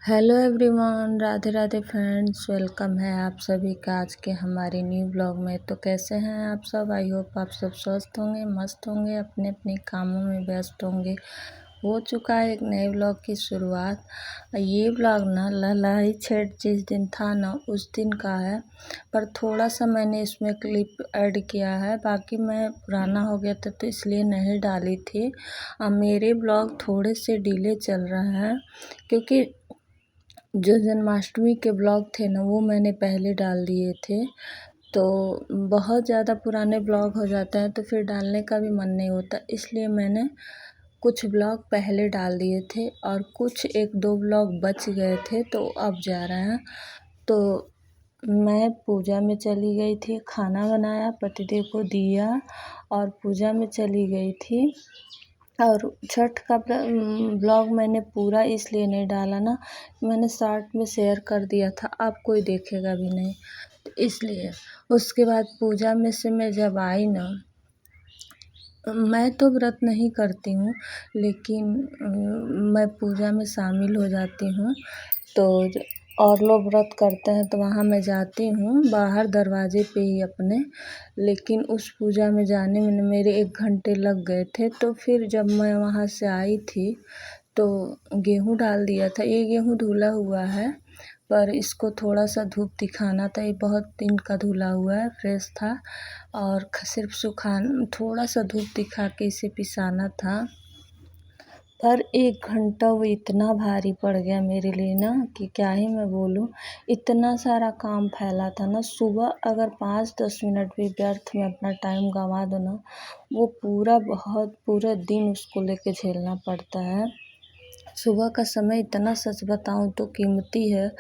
Hello everyone, Radhe Radhe friends. Welcome है आप सभी का आज के हमारे न्यू ब्लॉग में। तो कैसे हैं आप सब? आई होप आप सब स्वस्थ होंगे, मस्त होंगे, अपने अपने कामों में व्यस्त होंगे। हो चुका है एक नए ब्लॉग की शुरुआत। ये ब्लॉग ना ललाई छठ जिस दिन था ना उस दिन का है, पर थोड़ा सा मैंने इसमें क्लिप ऐड किया है। बाकी मैं पुराना हो गया था तो इसलिए नहीं डाली थी। मेरे ब्लॉग थोड़े से डिले चल रहे हैं क्योंकि जो जन्माष्टमी के ब्लॉग थे ना वो मैंने पहले डाल दिए थे। तो बहुत ज़्यादा पुराने ब्लॉग हो जाते हैं तो फिर डालने का भी मन नहीं होता, इसलिए मैंने कुछ ब्लॉग पहले डाल दिए थे और कुछ एक दो ब्लॉग बच गए थे तो अब जा रहे हैं। तो मैं पूजा में चली गई थी, खाना बनाया, पतिदेव को दिया और पूजा में चली गई थी। और छठ का ब्लॉग मैंने पूरा इसलिए नहीं डाला ना, मैंने शॉर्ट में शेयर कर दिया था, अब कोई देखेगा भी नहीं तो इसलिए। उसके बाद पूजा में से मैं जब आई ना, मैं तो व्रत नहीं करती हूँ लेकिन मैं पूजा में शामिल हो जाती हूँ। तो और लोग व्रत करते हैं तो वहाँ मैं जाती हूँ बाहर दरवाजे पे ही अपने। लेकिन उस पूजा में जाने में मेरे 1 घंटे लग गए थे। तो फिर जब मैं वहाँ से आई थी तो गेहूँ डाल दिया था। ये गेहूँ धुला हुआ है पर इसको थोड़ा सा धूप दिखाना था। ये बहुत दिन का धुला हुआ है, फ्रेश था और सिर्फ थोड़ा सा धूप दिखा के इसे पिसाना था। पर 1 घंटा वो इतना भारी पड़ गया मेरे लिए ना कि क्या ही मैं बोलूँ। इतना सारा काम फैला था ना, सुबह अगर 5-10 मिनट भी व्यर्थ में अपना टाइम गंवा दो ना, वो पूरा दिन उसको लेके झेलना पड़ता है। सुबह का समय इतना, सच बताऊँ तो, कीमती है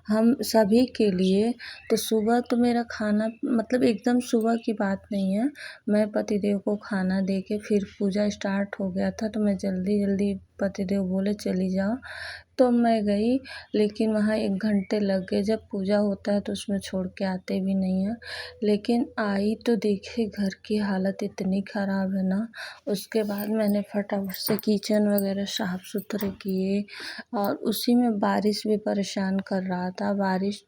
हम सभी के लिए। तो सुबह तो मेरा खाना मतलब एकदम सुबह की बात नहीं है। मैं पतिदेव को खाना दे के फिर पूजा स्टार्ट हो गया था तो मैं जल्दी जल्दी, पतिदेव बोले चली जाओ तो मैं गई। लेकिन वहाँ 1 घंटे लग गए। जब पूजा होता है तो उसमें छोड़ के आते भी नहीं हैं। लेकिन आई तो देखी घर की हालत इतनी ख़राब है ना। उसके बाद मैंने फटाफट से किचन वगैरह साफ़ सुथरे किए और उसी में बारिश भी परेशान कर रहा था। बारिश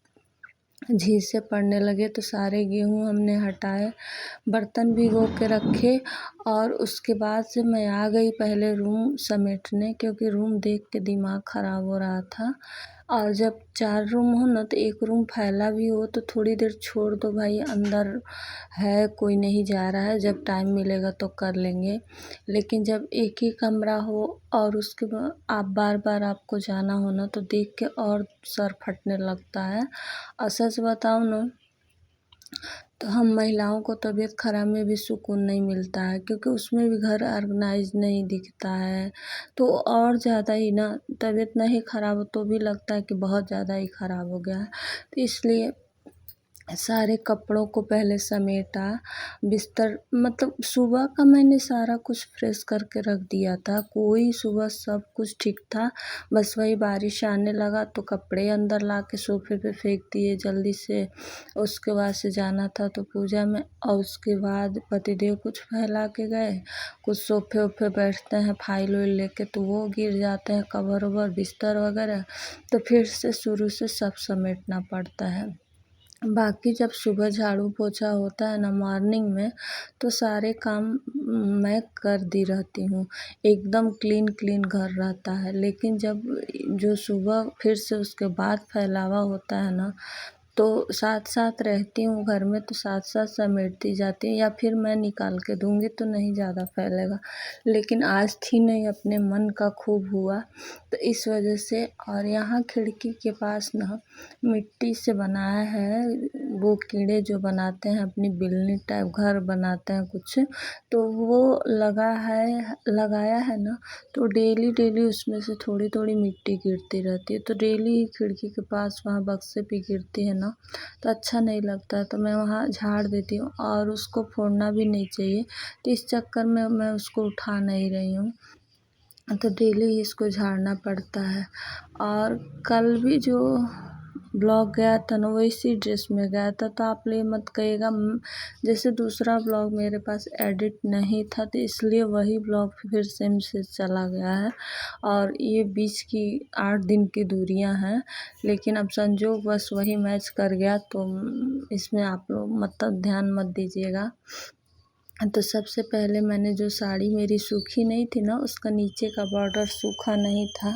झींसे पड़ने लगे तो सारे गेहूँ हमने हटाए, बर्तन भिगो के रखे और उसके बाद से मैं आ गई पहले रूम समेटने, क्योंकि रूम देख के दिमाग ख़राब हो रहा था। और जब 4 रूम हो ना तो एक रूम फैला भी हो तो थोड़ी देर छोड़ दो भाई, अंदर है कोई नहीं जा रहा है, जब टाइम मिलेगा तो कर लेंगे। लेकिन जब एक ही कमरा हो और उसके बाद आप बार बार आपको जाना हो ना तो देख के और सर फटने लगता है। और सच बताऊँ ना तो हम महिलाओं को तबीयत ख़राब में भी सुकून नहीं मिलता है, क्योंकि उसमें भी घर ऑर्गेनाइज नहीं दिखता है। तो और ज़्यादा ही ना, तबीयत नहीं ख़राब हो तो भी लगता है कि बहुत ज़्यादा ही ख़राब हो गया है। तो इसलिए सारे कपड़ों को पहले समेटा, बिस्तर मतलब सुबह का मैंने सारा कुछ फ्रेश करके रख दिया था। कोई सुबह सब कुछ ठीक था, बस वही बारिश आने लगा तो कपड़े अंदर ला के सोफ़े पे फेंक दिए जल्दी से। उसके बाद से जाना था तो पूजा में, और उसके बाद पतिदेव कुछ फैला के गए, कुछ सोफ़े वोफ़े बैठते हैं फाइल वाइल लेके तो वो गिर जाते हैं, कवर ववर बिस्तर वगैरह। तो फिर से शुरू से सब समेटना पड़ता है। बाकी जब सुबह झाड़ू पोछा होता है ना मॉर्निंग में, तो सारे काम मैं कर दी रहती हूँ, एकदम क्लीन क्लीन घर रहता है। लेकिन जब जो सुबह फिर से उसके बाद फैलावा होता है ना, तो साथ साथ रहती हूँ घर में तो साथ साथ समेटती जाती हूँ, या फिर मैं निकाल के दूँगी तो नहीं ज़्यादा फैलेगा। लेकिन आज थी नहीं, अपने मन का खूब हुआ तो इस वजह से। और यहाँ खिड़की के पास ना मिट्टी से बनाया है, वो कीड़े जो बनाते हैं अपनी बिल्ली टाइप घर बनाते हैं कुछ, तो वो लगाया है ना। तो डेली डेली उसमें से थोड़ी थोड़ी मिट्टी गिरती रहती है, तो डेली खिड़की के पास वहाँ बक्से पे गिरती है ना, तो अच्छा नहीं लगता। तो मैं वहाँ झाड़ देती हूँ और उसको फोड़ना भी नहीं चाहिए, तो इस चक्कर में मैं उसको उठा नहीं रही हूँ। तो डेली इसको झाड़ना पड़ता है। और कल भी जो ब्लॉग गया था ना वो इसी ड्रेस में गया था, तो आप लोग मत कहिएगा जैसे दूसरा ब्लॉग मेरे पास एडिट नहीं था तो इसलिए वही ब्लॉग फिर सेम से चला गया है। और ये बीच की 8 दिन की दूरियां हैं, लेकिन अब संजोग बस वही मैच कर गया, तो इसमें आप लोग मतलब ध्यान मत दीजिएगा। तो सबसे पहले मैंने जो साड़ी मेरी सूखी नहीं थी ना, उसका नीचे का बॉर्डर सूखा नहीं था,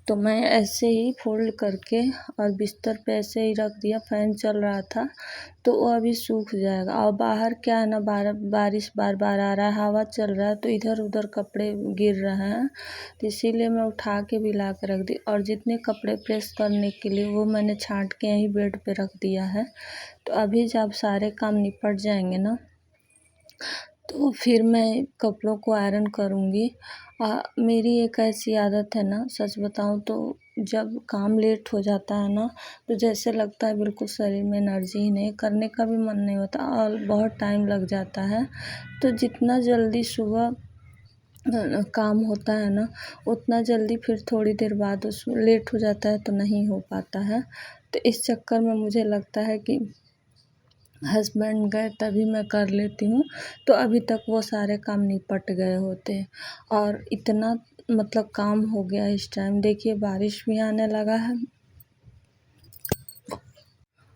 तो मैं ऐसे ही फोल्ड करके और बिस्तर पे ऐसे ही रख दिया। फ़ैन चल रहा था तो वो अभी सूख जाएगा। और बाहर क्या है ना, बारिश बार बार आ रहा है, हवा चल रहा है, तो इधर उधर कपड़े गिर रहे हैं, तो इसीलिए मैं उठा के भी ला के रख दी। और जितने कपड़े प्रेस करने के लिए वो मैंने छांट के यहीं बेड पे रख दिया है। तो अभी जब सारे काम निपट जाएंगे ना, तो फिर मैं कपड़ों को आयरन करूँगी। मेरी एक ऐसी आदत है ना, सच बताऊँ तो जब काम लेट हो जाता है ना, तो जैसे लगता है बिल्कुल शरीर में एनर्जी ही नहीं, करने का भी मन नहीं होता और बहुत टाइम लग जाता है। तो जितना जल्दी सुबह काम होता है ना, उतना जल्दी फिर थोड़ी देर बाद उसमें लेट हो जाता है तो नहीं हो पाता है। तो इस चक्कर में मुझे लगता है कि हस्बैंड गए तभी मैं कर लेती हूँ, तो अभी तक वो सारे काम निपट गए होते। और इतना मतलब काम हो गया इस टाइम, देखिए बारिश भी आने लगा है।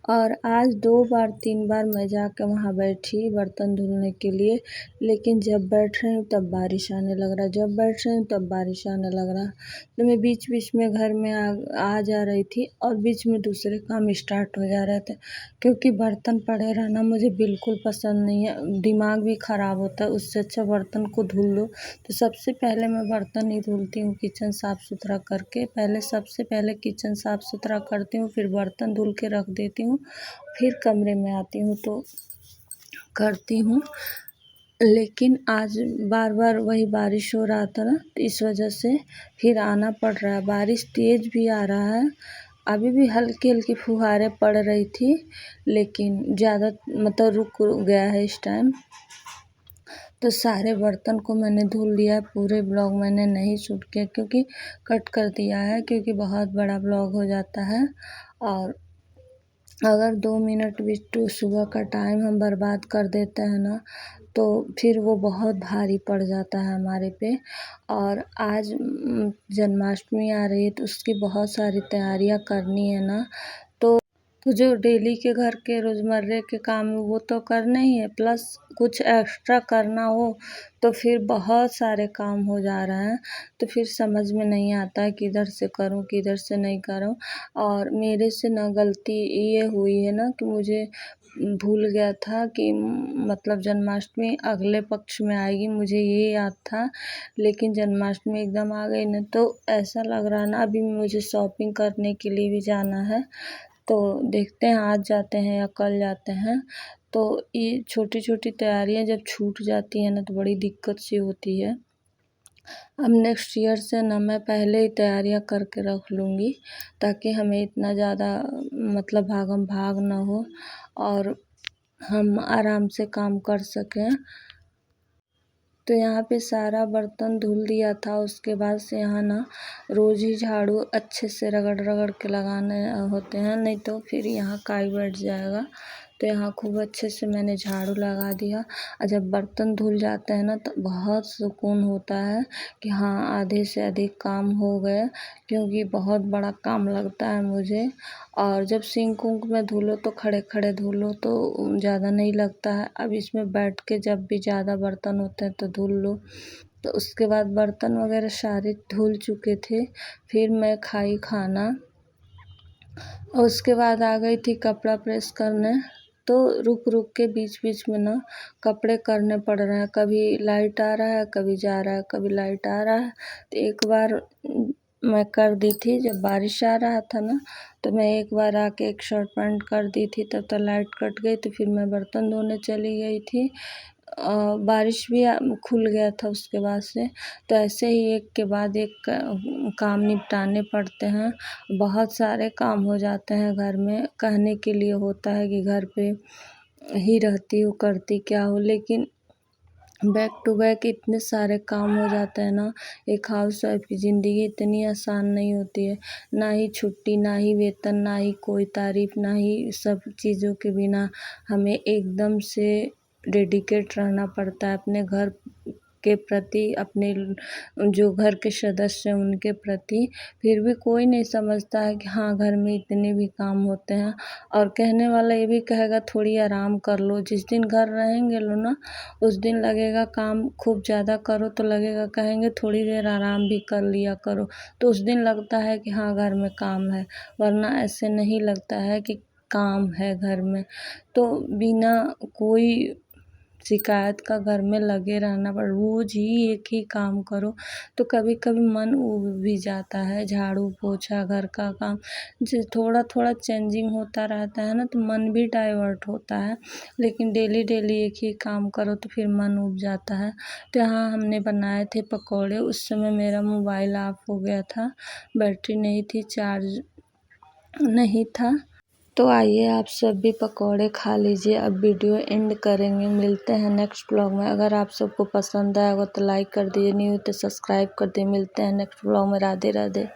और आज 2 बार 3 बार मैं जाकर वहाँ बैठी बर्तन धुलने के लिए, लेकिन जब बैठ रही हूँ तब बारिश आने लग रहा है, जब बैठ रही हूँ तब बारिश आने लग रहा है। तो मैं बीच बीच में घर में आ जा रही थी और बीच में दूसरे काम स्टार्ट हो जा रहे थे, क्योंकि बर्तन पड़े रहना मुझे बिल्कुल पसंद नहीं है, दिमाग भी ख़राब होता है। उससे अच्छा बर्तन को धुल लो। तो सबसे पहले मैं बर्तन ही धुलती हूँ किचन साफ़ सुथरा करके। सबसे पहले किचन साफ़ सुथरा करती हूँ, फिर बर्तन धुल के रख देती हूँ, फिर कमरे में आती हूँ तो करती हूँ। लेकिन आज बार बार वही बारिश हो रहा था ना, तो इस वजह से फिर आना पड़ रहा है। बारिश तेज़ भी आ रहा है, अभी भी हल्की हल्की फुहारें पड़ रही थी, लेकिन ज़्यादा मतलब रुक गया है इस टाइम। तो सारे बर्तन को मैंने धुल लिया है। पूरे ब्लॉग मैंने नहीं शूट किया क्योंकि कट कर दिया है, क्योंकि बहुत बड़ा ब्लॉग हो जाता है। और अगर 2 मिनट भी तो सुबह का टाइम हम बर्बाद कर देते हैं ना, तो फिर वो बहुत भारी पड़ जाता है हमारे पे। और आज जन्माष्टमी आ रही है, तो उसकी बहुत सारी तैयारियां करनी है ना, तो जो डेली के घर के रोज़मर्रे के काम है वो तो करने ही है, प्लस कुछ एक्स्ट्रा करना हो तो फिर बहुत सारे काम हो जा रहे हैं। तो फिर समझ में नहीं आता है किधर से करूं किधर से नहीं करूं। और मेरे से ना गलती ये हुई है ना कि मुझे भूल गया था कि मतलब जन्माष्टमी अगले पक्ष में आएगी, मुझे ये याद था। लेकिन जन्माष्टमी एकदम आ गई ना, तो ऐसा लग रहा ना अभी मुझे शॉपिंग करने के लिए भी जाना है। तो देखते हैं आज जाते हैं या कल जाते हैं। तो ये छोटी छोटी तैयारियां जब छूट जाती हैं ना, तो बड़ी दिक्कत सी होती है। अब नेक्स्ट ईयर से ना मैं पहले ही तैयारियां करके रख लूँगी, ताकि हमें इतना ज़्यादा मतलब भागम भाग ना हो और हम आराम से काम कर सकें। तो यहाँ पे सारा बर्तन धुल दिया था, उसके बाद से यहाँ ना रोज़ ही झाड़ू अच्छे से रगड़ रगड़ के लगाने होते हैं, नहीं तो फिर यहाँ काई बैठ जाएगा। तो यहाँ खूब अच्छे से मैंने झाड़ू लगा दिया। और जब बर्तन धुल जाते हैं ना, तो बहुत सुकून होता है कि हाँ आधे से अधिक काम हो गए, क्योंकि बहुत बड़ा काम लगता है मुझे। और जब सिंक उंक में धुलो तो खड़े खड़े धुलो तो ज़्यादा नहीं लगता है। अब इसमें बैठ के जब भी ज़्यादा बर्तन होते हैं तो धुल लो। तो उसके बाद बर्तन वगैरह सारे धुल चुके थे, फिर मैं खाई खाना और उसके बाद आ गई थी कपड़ा प्रेस करने। तो रुक रुक के बीच बीच में ना कपड़े करने पड़ रहे हैं, कभी लाइट आ रहा है कभी जा रहा है, कभी लाइट आ रहा है। तो एक बार मैं कर दी थी जब बारिश आ रहा था ना, तो मैं एक बार आके एक शर्ट पैंट कर दी थी, तब तक लाइट कट गई, तो फिर मैं बर्तन धोने चली गई थी। बारिश भी खुल गया था उसके बाद से। तो ऐसे ही एक के बाद एक काम निपटाने पड़ते हैं। बहुत सारे काम हो जाते हैं घर में, कहने के लिए होता है कि घर पे ही रहती हूँ करती क्या हूँ, लेकिन बैक टू बैक इतने सारे काम हो जाते हैं ना। एक हाउसवाइफ की ज़िंदगी इतनी आसान नहीं होती है। ना ही छुट्टी, ना ही वेतन, ना ही कोई तारीफ़, ना ही सब चीज़ों के बिना हमें एकदम से डेडिकेट रहना पड़ता है अपने घर के प्रति, अपने जो घर के सदस्य हैं उनके प्रति। फिर भी कोई नहीं समझता है कि हाँ, घर में इतने भी काम होते हैं। और कहने वाला ये भी कहेगा थोड़ी आराम कर लो। जिस दिन घर रहेंगे लो ना, उस दिन लगेगा काम खूब ज़्यादा करो तो लगेगा कहेंगे थोड़ी देर आराम भी कर लिया करो, तो उस दिन लगता है कि हाँ, घर में काम है। वरना ऐसे नहीं लगता है कि काम है घर में। तो बिना कोई शिकायत का घर में लगे रहना पड़, रोज़ ही एक ही काम करो तो कभी कभी मन ऊब भी जाता है। झाड़ू पोछा घर का काम जो थोड़ा थोड़ा चेंजिंग होता रहता है ना, तो मन भी डाइवर्ट होता है। लेकिन डेली डेली एक ही काम करो तो फिर मन ऊब जाता है। तो यहाँ हमने बनाए थे पकौड़े। उस समय मेरा मोबाइल ऑफ हो गया था, बैटरी नहीं थी, चार्ज नहीं था। तो आइए आप सब भी पकौड़े खा लीजिए। अब वीडियो एंड करेंगे, मिलते हैं नेक्स्ट ब्लॉग में। अगर आप सबको पसंद आएगा तो लाइक कर दीजिए, न्यू तो सब्सक्राइब कर दीजिए। मिलते हैं नेक्स्ट ब्लॉग में। राधे राधे।